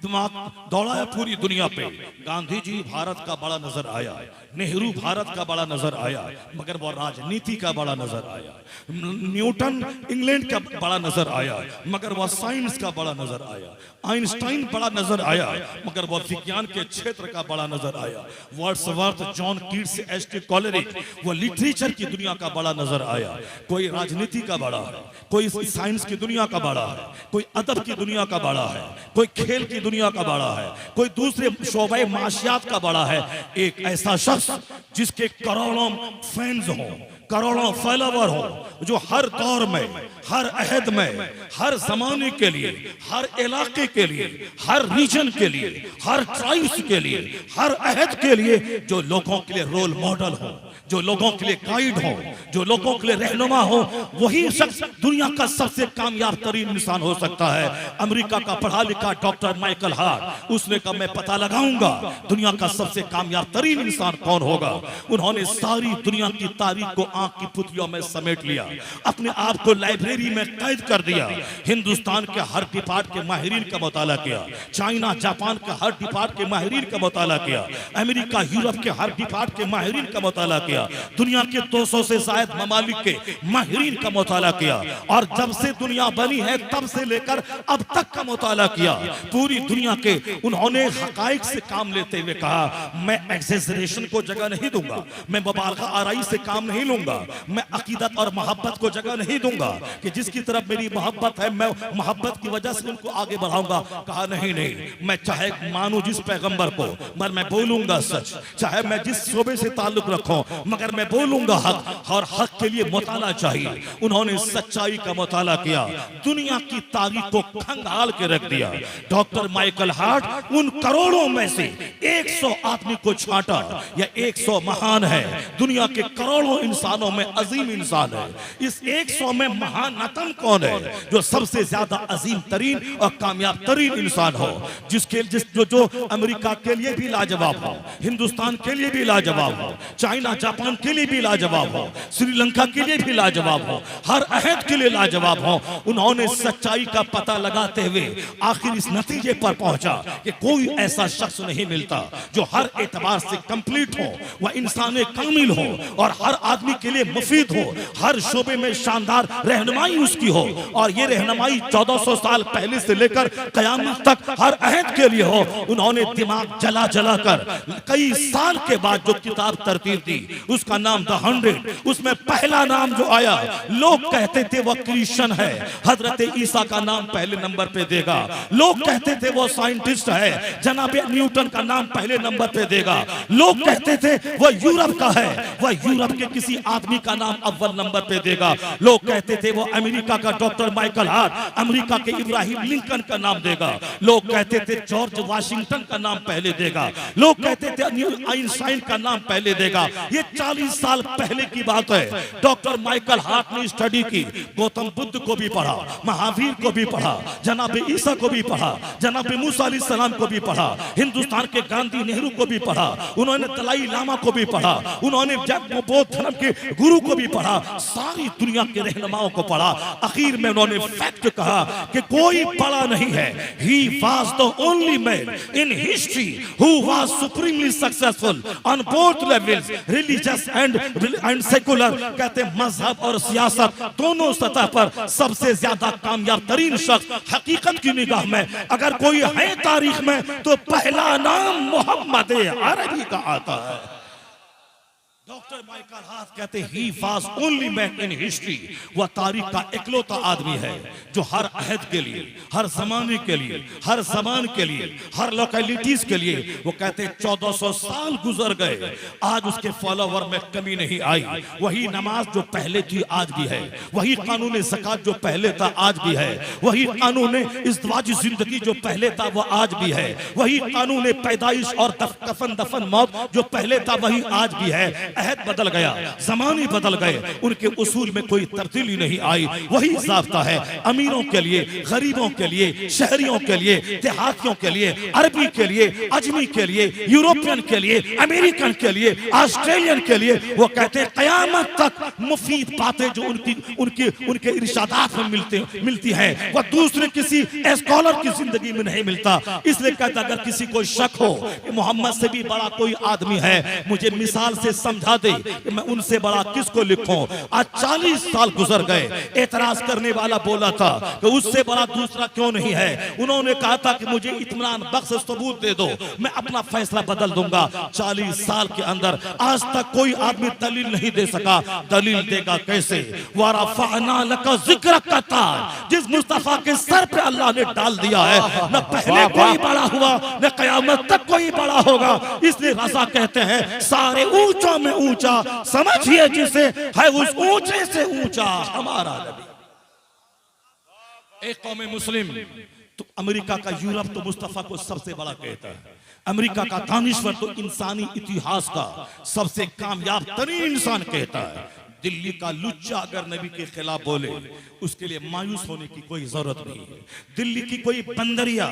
दिमाग दौड़ाया पूरी दुनिया पे। गांधी जी भारत का बड़ा नजर आया, नेहरू भारत का बड़ा नजर आया, मगर वो राजनीति का बड़ा नजर आया। न्यूटन इंग्लैंड का बड़ा नजर आया, मगर वह साइंस का बड़ा नजर आया। आइंस्टाइन बड़ा नजर आया, मगर वह विज्ञान के क्षेत्र का बड़ा नजर आया। Wordsworth, John Keats, ST. Coleridge, वो लिटरेचर की दुनिया का बड़ा नजर आया। कोई राजनीति का बड़ा है, कोई साइंस की दुनिया का बड़ा है, कोई अदब की दुनिया का बड़ा है, कोई खेल की दुनिया का बड़ा है, कोई दूसरे शोबे माशियात का बड़ा है। एक ऐसा शख्स जिसके करोड़ों फैंस हों, करोड़ों फॉलोवर हो, जो हर दौर में, हर अहद में, हर जमाने के लिए, हर इलाके के लिए, हर रीजन के लिए, हर ट्राइब्स के लिए, हर अहद के लिए, जो लोगों के लिए रोल मॉडल हो, जो लोगों के लिए गाइड हो, जो लोगों के लिए रहनुमा हो, वही शख्स दुनिया का सबसे कामयाब तरीन इंसान हो सकता है। अमेरिका का पढ़ा लिखा डॉक्टर माइकल हार्ट, उसने कहा मैं पता लगाऊंगा दुनिया का सबसे कामयाब तरीन इंसान कौन होगा। उन्होंने सारी दुनिया की तारीख को आंख की पुतलियों में समेट लिया, अपने आप को लाइब्रेरी में कैद कर दिया। हिंदुस्तान के हर डिपार्ट के माहिरीन का मुताला किया, चाइना जापान के हर डिपार्ट के माहिरीन का मुताला किया, अमेरिका यूरोप के हर डिपार्ट के माहिरीन का मुताला किया, दुनिया के 200 से शायद ममालिक के माहिरीन का मुताला किया, और जब से दुनिया बनी है तब से लेकर अब तक का मुताला किया। पूरी दुनिया के उन्होंने हकाइक से काम लेते हुए कहा मैं एक्सेजरेशन को जगह नहीं दूंगा, मैं मुबालगा आराई से काम नहीं लूंगा, मैं अकीदत और मोहब्बत को जगह नहीं दूंगा कि जिसकी तरफ मेरी मोहब्बत है मैं मोहब्बत की वजह से उनको आगे बढ़ाऊंगा। कहा नहीं नहीं, मैं चाहे मानूं जिस पैगंबर को, मगर मैं बोलूंगा सच, चाहे मैं जिस शोबे से ताल्लुक रखूं, मगर मैं बोलूंगा हक, और हक के लिए मुताला चाहिए। उन्होंने सच्चाई का मुताला किया, दुनिया की तारीख को खंगाल के रख दिया। डॉक्टर माइकल हार्ट उन करोड़ों में से 100 आदमी को छांटा, या 100 महान है, दुनिया के करोड़ों इंसानों में अजीम इंसान है। इस 100 में महानतम कौन है, जो सबसे ज्यादा अजीम तरीन और कामयाब तरीन इंसान हो, जिसके जो अमेरिका के लिए भी लाजवाब हो, हिंदुस्तान के लिए भी लाजवाब हो, चाइना जापान के लिए भी लाजवाब हो, श्रीलंका के लिए भी लाजवाब हो, हर अहद के लिए लाजवाब हो। उन्होंने सच्चाई का पता लगाते हुए आखिर इस नतीजे पर पहुंचा कि कोई ऐसा शख्स नहीं मिलता जो हर एतबार से कंप्लीट हो, वह इंसान कामिल हो, और हर आदमी के के लिए मुफीद हो, हर शोबे में शानदार रहनुमाई उसकी हो, और ये रहनुमाई 1400 साल पहले से लेकर कयामत तक हर अहद के लिए हो। उन्होंने दिमाग जला जला कर कई साल के बाद जो किताब तरतीब दी उसका नाम द 100, उसमें पहला नाम जो आया लोग कहते थे वो क्रिश्चियन है, हजरत ईसा का नाम पहले नंबर पे देगा। लोग कहते थे वो साइंटिस्ट है, जनाब न्यूटन का नाम पहले नंबर पे देगा। लोग कहते थे वो यूरोप का है, वह यूरोप के किसी आदमी का नाम अव्वल नंबर पे देगा। लोग कहते थे वो अमेरिका का डॉक्टर माइकल हार्ट, अमेरिका के इब्राहिम लिंकन का नाम देगा। लोग कहते थे जॉर्ज वाशिंगटन का नाम पहले देगा। लोग कहते थे आइंस्टाइन का नाम पहले देगा। ये 40 साल पहले की बात है। डॉक्टर माइकल हार्ट ने स्टडी की, गौतम बुद्ध को भी पढ़ा, महावीर को भी पढ़ा, जनाब ईसा को भी पढ़ा, जनाब मूसा अलैहिस्सलाम को भी पढ़ा, हिंदुस्तान के गांधी नेहरू को भी पढ़ा, उन्होंने दलाई लामा को भी पढ़ा, उन्होंने बौद्ध धर्म के गुरु को भी पढ़ा, सारी दुनिया के रहनुमाओं को पढ़ा। आखिर में उन्होंने फैक्ट कहा कि कोई बड़ा नहीं है। He was the only man in history who was supremely successful on both levels, religious and secular। कहते मजहब और सियासत दोनों सतह पर सबसे ज्यादा कामयाब तरीन शख्स हकीकत की निगाह में अगर कोई है तारीख में तो पहला नाम मोहम्मद अरबी का आता है। डॉक्टर माइकल हार्ट कहते he was only man in history, वह तारीख का इकलौता आदमी है जो हर अहद के लिए, हर जमाने के लिए, हर जमान के लिए, हर लोकेलिटीज के लिए, वो कहते 1400 साल गुजर गए, आज उसके फॉलोवर में कमी नहीं आई। वही नमाज जो पहले थी आज भी है, वही कानून ज़कात जो पहले था आज भी है, वही कानून इज़्दिवाजी जिंदगी जो पहले था वो आज भी है, वही कानून पैदाइश और कफन दफन मौत जो पहले था वही आज भी है। अहद बदल गया, जमाने बदल गए, उनके उसूल में कोई तब्दीली नहीं आई। वही ज़ाब्ता है अमीरों के लिए, गरीबों के लिए, शहरियों के लिए, देहातियों के लिए, अरबी के लिए, अजमी के लिए, यूरोपियन के लिए, अमेरिकन के लिए, ऑस्ट्रेलियन के लिए। वो कहते हैं क़यामत तक मुफीद बातें जो उनके इरशादात में मिलती है वह दूसरे किसी स्कॉलर की जिंदगी में नहीं मिलता। इसलिए कहता अगर किसी को शक हो कि मोहम्मद से भी बड़ा कोई आदमी है, मुझे मिसाल से समझा दे कि मैं उनसे बड़ा किसको लिखूं। आज 40 साल गुजर गए, एतराज करने वाला बोला था कि उससे बड़ा दूसरा क्यों नहीं है। उन्होंने कहा था कि मुझे इत्मीनान बख्श सबूत दे दो, मैं अपना फैसला बदल दूंगा। 40 साल के अंदर आज तक कोई आदमी दलील नहीं दे सका। दलील देगा कैसे? वरफ़अना लका ज़िक्रक का ताज, जिस मुस्तफा के सर पे अल्लाह ने डाल दिया है, न पहले कोई बड़ा हुआ न कयामत तक कोई बड़ा होगा। इसलिए रज़ा कहते हैं सारे ऊंचों में ऊंचा समझिए जिसे है उस ऊंचे से ऊंचा हमारा नबी। एक कौम मुस्लिम तो अमेरिका का यूरोप तो मुस्तफा को सबसे बड़ा कहता है, अमेरिका का दानिश्वर तो इंसानी इतिहास का सबसे कामयाब तरीन इंसान कहता है। दिल्ली का लुच्चा अगर नबी के खिलाफ बोले उसके लिए मायूस होने की कोई जरूरत नहीं है। दिल्ली की कोई बंदरिया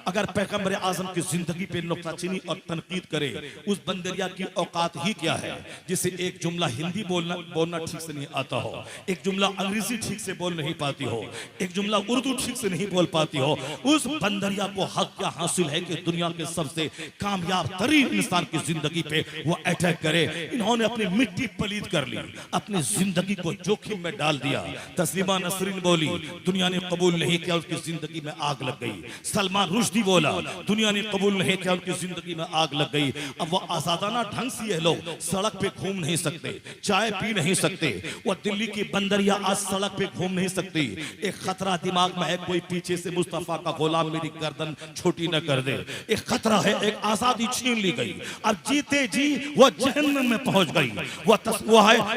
अगर पैगंबर आजम की जिंदगी पे नुक्ताचीनी और तनकीद करे, उस बंदरिया की औकात ही क्या है जिसे एक जुमला हिंदी बोलना ठीक से नहीं आता हो, एक जुमला अंग्रेजी ठीक से बोल नहीं पाती हो, एक जुमला उर्दू ठीक से नहीं बोल पाती हो। उस बंदरिया को हक क्या हासिल है कि दुनिया के सबसे कामयाब तरीन इंसान की जिंदगी पे वो अटैक करे। इन्होंने अपनी मिट्टी पलीद कर ली, अपनी जिंदगी को जोखिम में डाल दिया। तस्लीमा नसरीन बोली दुनिया ने कबूल नहीं किया, उसकी जिंदगी में आग लग गई। सलमान रुश्दी बोला दुनिया ने कबूल नहीं किया, उनकी जिंदगी में आग लग गई। अब वो आजादाना ढंग से ये लोग सड़क पे घूम नहीं सकते, चाय पी नहीं सकते। वो दिल्ली की बंदरिया आज सड़क पे घूम नहीं सकती। एक खतरा दिमाग में है, कोई पीछे से मुस्तफा का गुलाम मेरी गर्दन छोटी न कर दे। एक खतरा है, एक आजादी छीन ली गई। अब जीते जी वो जहन्नम में पहुंच गई।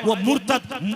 वो मुर्तद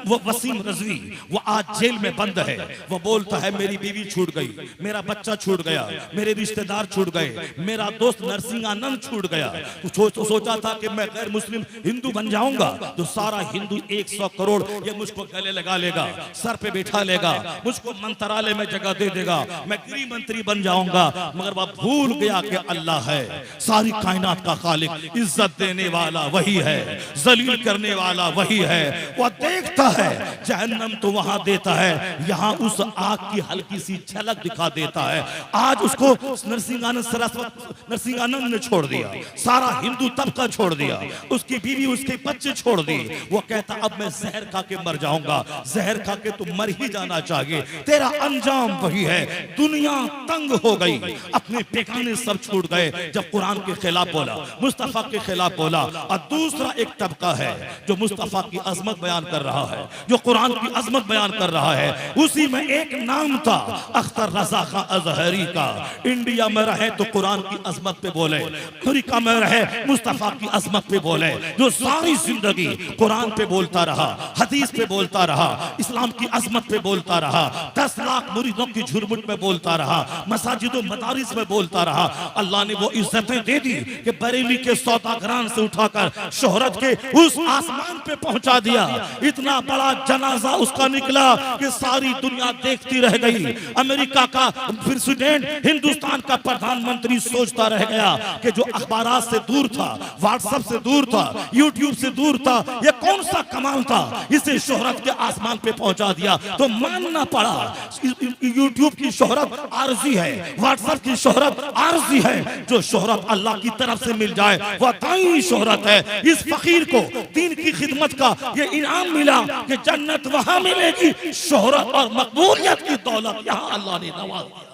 वो वसीम रजवी वो आज जेल में बंद है। वो बोलता है मेरी बीवी छूट गई, मेरा बच्चा छूट गया, मेरे रिश्तेदार छूट गए, मेरा दोस्त नरसिंहानंद छूट गया। तो सोचा था कि मैं गैर मुस्लिम हिंदू बन जाऊंगा तो सारा हिंदू 100 करोड़ ये मुझको गले लगा लेगा, सर पे बैठा लेगा, मुझको मंत्रालय में जगह दे देगा, मैं गृह मंत्री बन जाऊंगा। मगर वह भूल गया कि अल्लाह है सारी कायनात का खालिक, इज्जत देने वाला वही है, जलील करने वाला वही है। वह देखता है जहन्नम तो वहां देता है, यहाँ उस आग की हल्की सी झलक दिखा देता है। आज उसको नरसिंहानंद ने छोड़ दिया, सारा हिंदू तबका छोड़ दिया, उसकी बीवी उसके बच्चे छोड़ दिए। वो कहता अब मैं जहर खा के मर जाऊंगा। जहर खा के तो मर ही जाना चाहिए, तेरा अंजाम वही है। दुनिया तंग हो गई, अपने बेगाने सब छूट गए जब कुरान के खिलाफ बोला, मुस्तफा के खिलाफ बोला। और दूसरा एक तबका है जो मुस्तफा की अजमत बयान कर रहा है, जो कुरान की अजमत बयान कर रहा है। उसी में एक नाम था अख्तर रजा खां अजहरी का। इंडिया में रहे तो कुरान की अजमत पे बोले, अफ्रीका में रहे मुस्तफा की अजमत पे बोले, जो सारी जिंदगी कुरान पे बोलता रहा, हदीस पे बोलता रहा, इस्लाम की अजमत पे बोलता रहा, 10 लाख मुरीदों की झुरमुट में बोलता रहा, मसाजिदों मदारिस में बोलता रहा। अल्लाह ने वो इज्जतें दे दी कि बरेली के सौदागरान से उठाकर शोहरत के उस आसमान पे पहुंचा दिया। इतना बड़ा जनाजा उसका निकला कि सारी दुनिया देखती रह गई। अमेरिका का प्रेसिडेंट, हिंदुस्तान का प्रधानमंत्री सोचता रह गया कि जो अखबारात से दूर था, व्हाट्सएप से दूर था, यूट्यूब से दूर था, ये कौन सा कमाल था, इसे शोहरत के आसमान पे पहुंचा दिया। तो मानना पड़ा यूट्यूब की शोहरत आरजी है, व्हाट्सएप की शोहरत आरजी है। जो शोहरत अल्लाह की तरफ से मिल जाए वह दाई शोहरत है। इस फकीर को दीन की खिदमत का ये इनाम मिला कि जन्नत वहां मिलेगी, शोहरत और मकबूलियत की दौलत यहां अल्लाह ने नवाज दिया।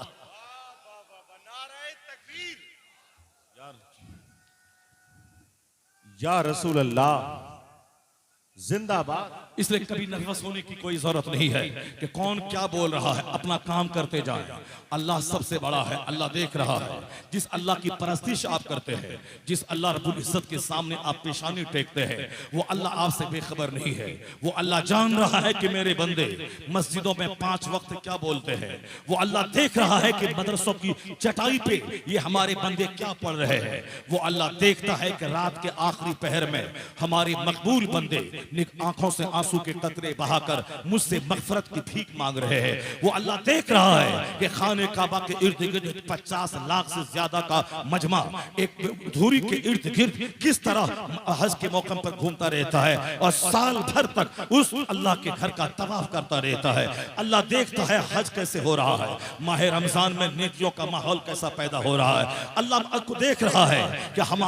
या रसूल अल्लाह जिंदाबाद। इसलिए कभी नर्वस होने की कोई जरूरत नहीं है कि कौन क्या बोल रहा है, अपना काम करते जाएं। अल्लाह सबसे बड़ा है, अल्लाह देख रहा है। जिस अल्लाह की परस्तिश आप करते हैं, जिस अल्लाह रब्बुल इज्जत के सामने आप पेशानी टेकते हैं, वो अल्लाह आपसे बेखबर नहीं है। वो अल्लाह जान रहा है कि मेरे बंदे मस्जिदों में 5 वक्त क्या बोलते हैं। वो अल्लाह देख रहा है कि मदरसों की चटाई पे ये हमारे बंदे क्या पढ़ रहे हैं। वो अल्लाह देखता है कि रात के आखिरी पहर में हमारे मकबूल बंदे आंखों से आंसू के कतरे बहाकर मुझसे मगफरत की भीख मांग रहे हैं। वो अल्लाह देख रहा है कि खाने काबा के इर्द गिर्द 50 लाख से ज्यादा का मजमा एक धूरी के इर्द गिर्द किस तरह हज के मौके पर घूमता रहता है और साल भर तक उस अल्लाह के घर का तवाफ करता रहता है। अल्लाह देखता है हज कैसे हो रहा है, माह रमजान में नेकियों का माहौल कैसा पैदा हो रहा है। अल्लाह को देख रहा है कि हम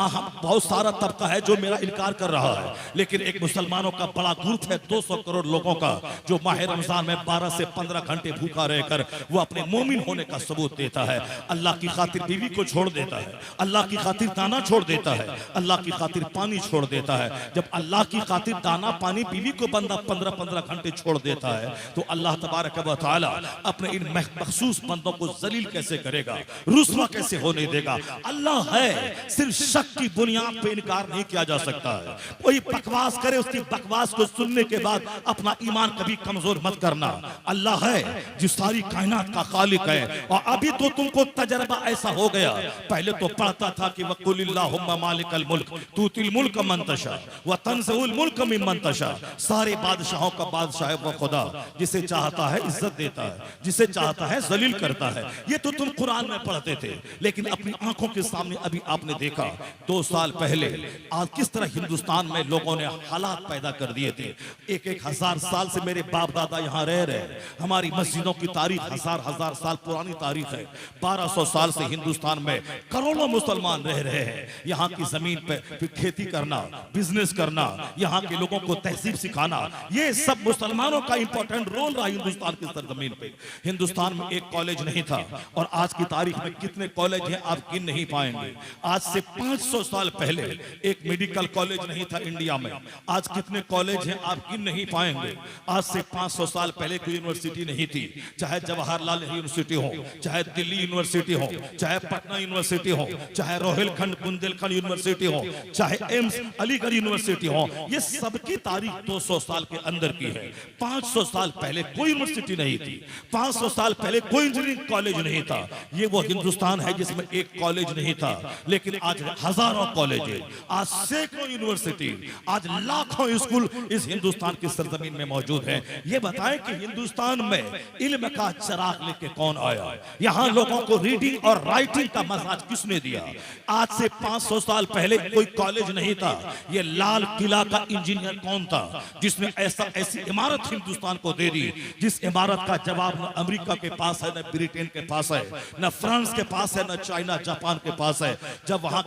बहुत सारा तबका है जो मेरा इनकार कर रहा है, लेकिन एक मुसलमानों का बड़ा ग्रुप है 200 करोड़ लोगों का जो माह रमजान में 12 से 15 घंटे भूखा रहकर वो अपने मोमिन होने का सबूत देता है। अल्लाह की खातिर बीवी को छोड़ देता है, अल्लाह की खातिर दाना छोड़ देता है, अल्लाह की खातिर पानी छोड़ देता है। जब अल्लाह की खातिर दाना पानी बीवी को बंदा 15-15 घंटे छोड़ देता है तो अल्लाह तबारक व तआला अपने इन मखसूस बंदों को जलील कैसे करेगा, रुस्वा कैसे होने देगा। अल्लाह है, सिर्फ शक की बुनियाद पे इनकार नहीं किया जा सकता है। कोई बकवास करे, उसकी बकवास को सुनने के बाद अपना ईमान कभी कमजोर मत करना। अल्लाह है जो सारी कायनात का खालिक है। और अभी तो तुमको तजर्बा ऐसा हो गया, पहले तो पढ़ता था कि वकुलिल्लाहुम्मा मालिकल मुल्क तूतिल मुल्क मन तशा व तंज़िउल मुल्क मिम्मन तशा। सारे बादशाहों का बादशाह है वो खुदा, जिसे चाहता है इज्जत देता है, जिसे चाहता है जलील करता है। ये तो तुम कुरान में पढ़ते थे, लेकिन अपनी आंखों के सामने अभी आपने देखा 2 साल पहले आज किस तरह हिंदुस्तान में लोगों ने हालात पैदा कर दिए थे। एक हजार साल से मेरे बाप दादा यहाँ रह रहे, हमारी मस्जिदों की तारीख हजार साल पुरानी तारीख है। 1200 साल से हिंदुस्तान में करोड़ों मुसलमान रह रहे हैं। यहाँ की जमीन पे खेती करना, बिजनेस करना, यहाँ के लोगों को तहजीब सिखाना, ये सब मुसलमानों का इंपॉर्टेंट रोल रहा हिंदुस्तान की सरजमीन पे। हिंदुस्तान में एक कॉलेज नहीं था और आज की तारीख में कितने कॉलेज हैं आप गिन नहीं पाएंगे। आज से 500 साल पहले एक मेडिकल कॉलेज नहीं था इंडिया में, आज कितने कॉलेज हैं आप गिन नहीं पाएंगे। आज से 500 साल पहले कोई यूनिवर्सिटी नहीं थी, चाहे जवाहरलाल यूनिवर्सिटी हो, चाहे दिल्ली यूनिवर्सिटी हो, चाहे पटना यूनिवर्सिटी हो, चाहे रोहिलखंड बुंदेलखंड यूनिवर्सिटी हो, चाहे एम्स अलीगढ़ यूनिवर्सिटी हो, ये सबकी तारीख 200 साल के अंदर की है। 500 साल पहले कोई यूनिवर्सिटी नहीं थी, 500 साल पहले कोई इंजीनियरिंग कॉलेज नहीं था। ये वो हिंदुस्तान है जिसमें एक कॉलेज नहीं था, लेकिन आज हजारों कॉलेज है, आज सैकड़ों यूनिवर्सिटी, आज लाखों स्कूल इस हिंदुस्तान की सरजमीन में मौजूद है। ये बताएं कि हिंदुस्तान में इल्म का चिराग लेके कौन आया? यहाँ लोगों को रीडिंग और राइटिंग का मसाज किसने दिया? आज से 500 साल पहले कोई कॉलेज नहीं था। ये लाल किला का इंजीनियर कौन था जिसने ऐसी इमारत हिंदुस्तान को दे दी, जिस इमारत का जवाब न अमेरिका के पास है, न ब्रिटेन के पास है, न फ्रांस के पास है, न चाइना जापान के पास है। जब वहां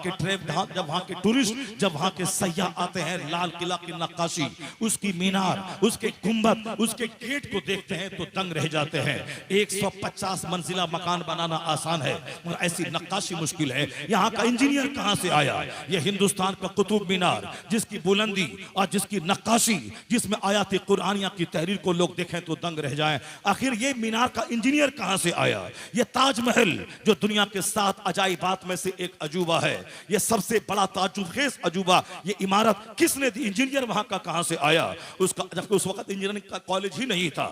के टूरिस्ट, जब वहां के सयाह आते हैं, लाल किला की नक्काशी, उसकी मीनार, उसके गुंबद, उसके गेट को देखते हैं तो दंग रह जाते हैं। 150 मंजिला मकान बनाना आसान है और ऐसी नक्काशी मुश्किल है। यहाँ का इंजीनियर कहां से आया? ये हिंदुस्तान का कुतुब मीनार, जिसकी बुलंदी और जिसकी नक्काशी, जिसमें आयात कुरानिया की तहरीर को लोग देखें तो दंग रह जाएं। आखिर ये मीनार का इंजीनियर कहां से आया? ये ताजमहल जो दुनिया के 7 अजाइबात में से एक अजूबा है, ये सबसे बड़ा ताजुबखेज अजूबा, ये इमारत किसने दी? इंजीनियर वहां का कहां से आया? उसका जबकि उस वक्त इंजीनियरिंग का कॉलेज ही नहीं था।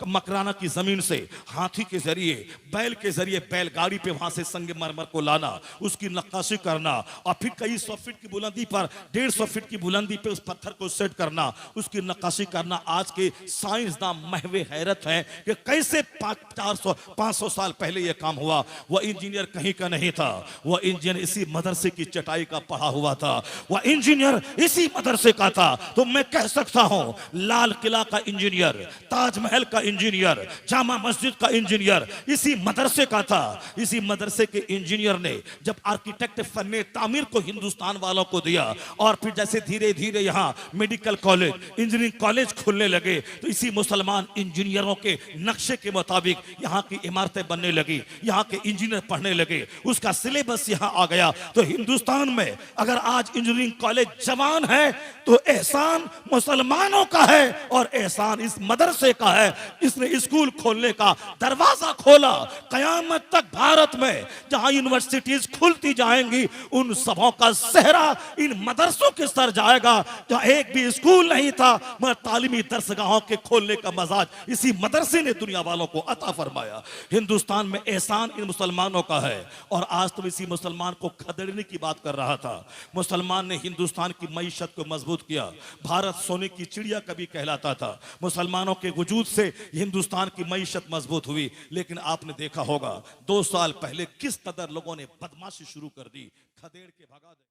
मकराना की जमीन से हाथी के जरिए, बैल के जरिए, बैलगाड़ी पे वहां से संगमरमर को लाना, उसकी नक्काशी करना और फिर कई 100 फीट की बुलंदी पर, 150 फीट की बुलंदी पे उस पत्थर को सेट करना, उसकी नक्काशी करना। आज के साइंसदान महवे हैरत हैं कि कैसे 500 साल पहले यह काम हुआ। वह इंजीनियर कहीं का नहीं था, वह इंजीनियर इसी मदरसे की चटाई का पढ़ा हुआ था, वह इंजीनियर इसी मदरसे का था। तो मैं कह सकता हूं, लाल किला का इंजीनियर, ताजमहल का इंजीनियर, जामा मस्जिद का इंजीनियर इसी मदरसे का था। इसी मदरसे के इंजीनियर ने जब आर्किटेक्ट फन्ने तामीर को हिंदुस्तान वालों को दिया और फिर जैसे धीरे धीरे यहाँ मेडिकल कॉलेज, इंजीनियरिंग कॉलेज खुलने लगे, तो इसी मुसलमान इंजीनियरों के नक्शे के मुताबिक यहाँ की इमारतें बनने लगी, यहाँ के इंजीनियर पढ़ने लगे, उसका सिलेबस यहाँ आ गया। तो हिंदुस्तान में अगर आज इंजीनियरिंग कॉलेज जवान है तो एहसान मुसलमानों का है और एहसान इस मदरसे का है। इसने स्कूल खोलने का दरवाजा खोला। कयामत तक भारत में जहां यूनिवर्सिटीज खुलती जाएंगी, उन सबों का सेहरा इन मदरसों के सर जाएगा। जहां एक भी स्कूल नहीं था, मगर तालीमी दरसगाहों के खोलने का मजाज इसी मदरसे ने दुनिया वालों को अता फरमाया। हिंदुस्तान में एहसान इन मुसलमानों का है और आज तो इसी मुसलमान को खदेड़ने की बात कर रहा था। मुसलमान ने हिंदुस्तान की मईशत को मजबूत किया। भारत सोने की चिड़िया कभी कहलाता था। मुसलमानों के वजूद से हिंदुस्तान की मईशत मजबूत हुई। लेकिन आपने देखा होगा 2 साल पहले किस कदर लोगों ने बदमाशी शुरू कर दी, खदेड़ के भगा